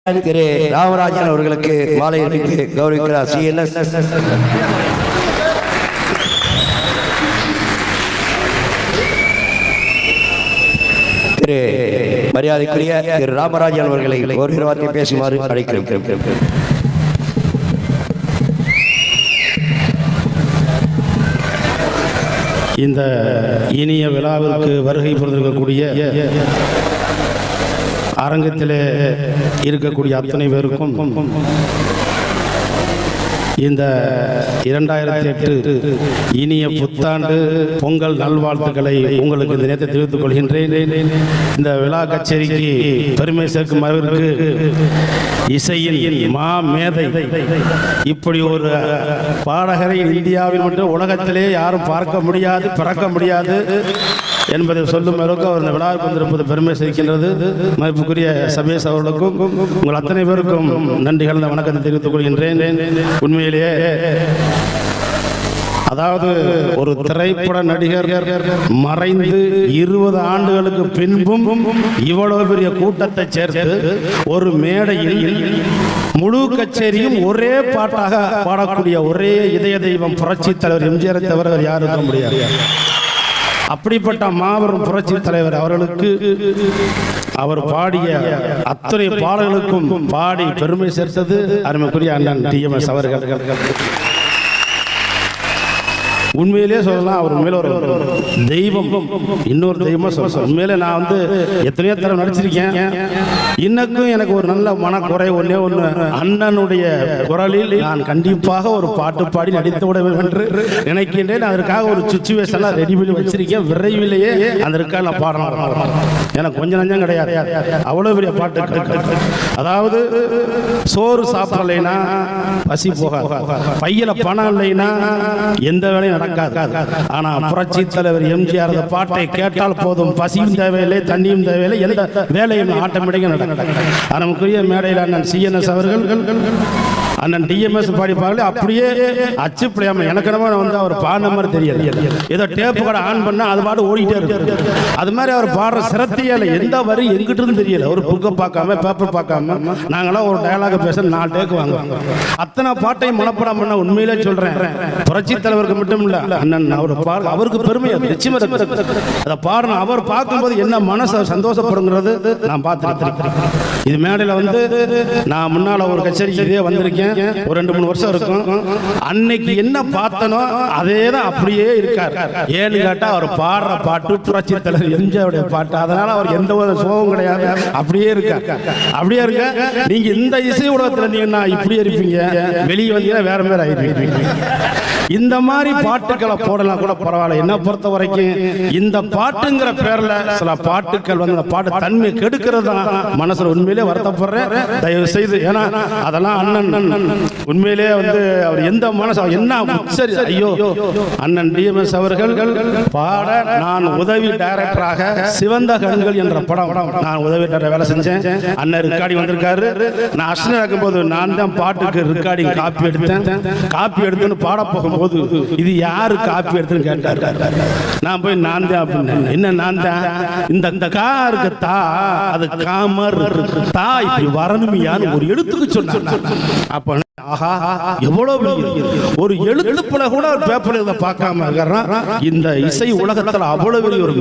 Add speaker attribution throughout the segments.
Speaker 1: திரு ராமராஜன் அவர்களுக்கு மாலை அணிவித்து கௌரவிக்கிறார். CNS திரு மரியாதைக்குரிய திரு ராமராஜன் அவர்களை ஒரு வார்த்தை பேசுமாறு அழைக்கிறேன்.
Speaker 2: இந்த இனிய விழாவிற்கு வருகை புரிந்திருக்கக்கூடிய அரங்கத்திலே இருக்கக்கூடிய அத்தனை பேருக்கும் இந்த 2008 இனிய புத்தாண்டு பொங்கல் நல்வாழ்த்துக்களை உங்களுக்கு இந்த நேரத்தை தெரிவித்துக் கொள்கின்றேன். இந்த விழா கச்சேரிக்கு பெருமை சேர்க்கும் அளவிற்கு இசையின் மேதை, இப்படி ஒரு பாடகரை இந்தியாவில் மட்டும் உலகத்திலே யாரும் பார்க்க முடியாது, பிறக்க முடியாது என்பதை சொல்லும் அளவுக்கு அவர் இந்த விழாவுக்கு வந்திருப்பது பெருமை சேர்க்கின்றது. மதிப்புக்குரிய சபேஷ் அவர்களுக்கும் உங்கள் அத்தனை பேருக்கும் நன்றி கலந்த வணக்கத்தை தெரிவித்துக் கொள்கின்றேன். உண்மையிலேயே அதாவது ஒரு திரைப்பட நடிகர் மறைந்து 20 ஆண்டுகளுக்கு பின்பும் இவ்வளவு பெரிய கூட்டத்தை சேர்த்து ஒரு மேடையில் முழு கச்சேரியும் ஒரே பாட்டாக பாடக்கூடிய ஒரே இதய தெய்வம் புரட்சி தலைவர் எம்ஜிஆரை தவிர யாரும் இருக்க முடியாது. அப்படிப்பட்ட மாபெரும் புரட்சி தலைவர் அவர்களுக்கு அவர் பாடிய அத்தனை பாடல்களுக்கும் பாடி பெருமை சேர்த்தது அருமைக்குரிய அண்ணன் TMS அவர்கள். உண்மையிலே சொல்லலாம், அவர் உண்மையில ஒரு தெய்வம், இன்னொரு தெய்வமா சொல்லலாம். உண்மையிலே நான் வந்து எத்தனையோ தடவை நடிச்சிருக்கேன். இன்னக்கும் எனக்கு ஒரு நல்ல மனக்குறை ஒன்னே ஒன்று, அண்ணனுடைய குரலில் நான் கண்டிப்பாக ஒரு பாட்டு பாடி நடித்து விட வேண்டும் என்று நினைக்கின்றேன். அதற்காக ஒரு சுச்சுவேஷன்லாம் ரெடி பண்ணி வச்சிருக்கேன். விரைவிலேயே அதற்காக நான் பாடணும். எனக்கு கொஞ்சம் நஞ்சம் கிடையாது, அவ்வளோ பெரிய பாட்டு. அதாவது சோறு சாப்பிடலைன்னா பசி போகாது, பையில பணம் இல்லைன்னா எந்த வேலையும் நடக்காது. ஆனா புரட்சி தலைவர் எம்ஜிஆர் பாட்டை கேட்டால் போதும், பசியும் தேவையில்லை, தண்ணியும் தேவையில்லை, எந்த வேலையும் ஆட்டோமேட்டிக்கா நடக்கும். நமக்குரிய மேடையில் அண்ணன் CNS அவர்கள், அண்ணன் TMS பாடிப்பாங்களே, அப்படியே அச்சு பிள்ளையாம எனக்கு வந்து அவர் பாடின மாதிரி தெரியாது. ஏதோ டேப்பு கடை ஆன் பண்ணா அது பாட்டு ஓடிட்டே இருக்கு. அது மாதிரி அவர் பாடுற சிரத்தையால எந்த வரி எங்கிட்டு தெரியல. ஒரு புக்கை பார்க்காம பேப்பர் பார்க்காம நாங்களாம் ஒரு டயலாக பேச 4 டேக்கு வாங்குவாங்க. அத்தனை பாட்டையும் மனப்படம் பண்ண உண்மையிலே சொல்றேன், புரட்சி தலைவருக்கு மட்டும் இல்ல அண்ணன் அவர் அவருக்கு பெருமை நிச்சயமா அதை பாடணும். அவர் பார்க்கும்போது என்ன மனசு சந்தோஷப்படுங்கிறது நான் பார்த்துருக்கேன். இது மேடையில் வந்து நான் முன்னால ஒரு கச்சேரிக்கு இதே வந்திருக்கேன், ஒரு 2-3 வருஷம் இருக்கும். அன்னைக்கு என்ன பார்த்தனோ அதே தான் அப்படியே இருக்கார். ஏன்னு கேட்டா அவர் பாடுற பாட்டு புரட்சி தலைவர் எம்ஜிஆருடைய பாட்டு, அதனால அவர் எந்த ஒரு சோகம் கிடையாது, அப்படியே இருக்கார். அப்படியே இருக்க நீங்க இந்த இசை உலகத்தில் இருந்தீங்கன்னா இப்படியே இருப்பீங்க, வெளியே வந்தீங்கன்னா வேற மாதிரி ஆயிருப்பீங்க. இந்த மாதிரி பாட்டுக்களை போடலாம் கூட பரவாயில்ல. என்ன பொறுத்த வரைக்கும் இந்த பாட்டுங்கிற பேர்ல சில பாட்டுக்கள் வந்து அந்த பாட்டு தன்மை கெடுக்கிறது தான் மனசுல உண்மையிலே வருத்தப்படுறேன். தயவு செய்து, ஏன்னா அதெல்லாம் அண்ணன் உண்மையிலே வந்து அவர் எந்த மனசு என்ன சரி. ஐயோ, அண்ணன் TMS அவர்கள் பாட நான் உதவி டைரக்டராக சிவந்த கண்கள் என்ற படம் நான் உதவி டைரக்டர் வேலை செஞ்சேன். அண்ணன் ரெக்கார்டிங் வந்திருக்காரு. நான் அஸ்வினா இருக்கும்போது நான் தான் பாட்டுக்கு ரெக்கார்டிங் காப்பி எடுத்தேன். காப்பி எடுத்துன்னு பாட போகும்போது இது யாரு காப்பி எடுத்துன்னு கேட்டாரு. நான் போய் நான் தான் அப்படின்னேன். என்ன நான் தான், இந்த காருக்கு தா அது காமர் தா இப்படி வரணுமையான்னு ஒரு எழுத்துக்கு சொன்னாங்க. அப்ப ஆஹா, எவ்வளவு ஒரு எழுத்துப்புல கூட ஒரு பேப்பர்ல பார்க்காம இருக்கிறான். இந்த இசை உலகத்தில் அவ்வளவு பெரிய ஒரு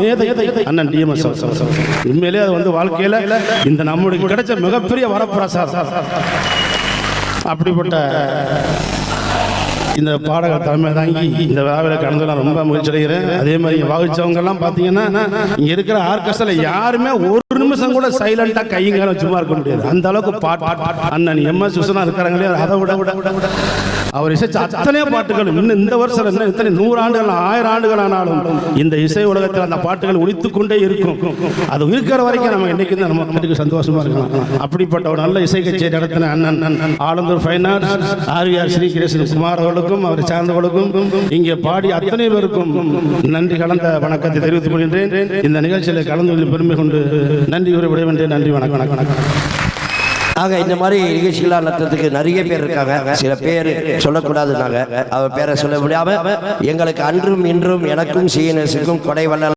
Speaker 2: மேதை அண்ணன் TMS. உண்மையிலே அது வந்து வாழ்க்கையில இந்த நம்மளுக்கு கிடைச்ச மிகப்பெரிய வரப்பிரசாதம். அப்படிப்பட்ட இந்த பாடகர் தலைமை தாங்கி இந்த விழாவில் கலந்து நான் ரொம்ப மகிழ்ச்சி அடைகிறேன். அதே மாதிரி வாகிச்சவங்க எல்லாம் பார்த்தீங்கன்னா இங்க இருக்கிற ஆர்கெஸ்ட்ரால யாருமே ஒரு நிமிஷம் கூட சைலண்டா கையங்காலம் சும்மா இருக்க முடியாது. அந்த அளவுக்கு பாட்டு அண்ணன் MS விஸ்வநாதன் இருக்கிறாங்களே, அதை விட அவர் இசைச்ச அத்தனை பாட்டுகள் இன்னும் இந்த வருஷம் என்ன இத்தனை 100 ஆண்டுகள் 1000 ஆண்டுகள் ஆனாலும் இந்த இசை உலகத்தில் அந்த பாட்டுகள் ஒலித்துக் கொண்டே இருக்கும். அது இருக்கிற வரைக்கும் நம்ம இன்னைக்கு தான் நம்ம சந்தோஷமா இருக்கலாம். அப்படிப்பட்ட ஒரு நல்ல இசை கச்சேரி நடத்தின அண்ணன் Alandur fine arts RVR Shri Krishna Kumar அவர்களுக்கும் அவர் சார்ந்தவர்களுக்கும் இங்கே பாடி அத்தனை பேருக்கும் நன்றி கலந்த வணக்கத்தை தெரிவித்துக் கொள்கின்றேன். இந்த நிகழ்ச்சியில் கலந்து கொள்ள பெருமை கொண்டு நன்றி உரைவிடுகின்றேன். நன்றி, வணக்கம்.
Speaker 1: ஆக இந்த மாதிரி நிகழ்ச்சிகளாக நடத்துறதுக்கு நிறைய பேர் இருக்காங்க. சில பேர் சொல்லக்கூடாதுனாங்க, அவர் பேரை சொல்ல முடியாம எங்களுக்கு அன்றும் இன்றும் எனக்கும் CNS-க்கும் கொடை வள்ளல்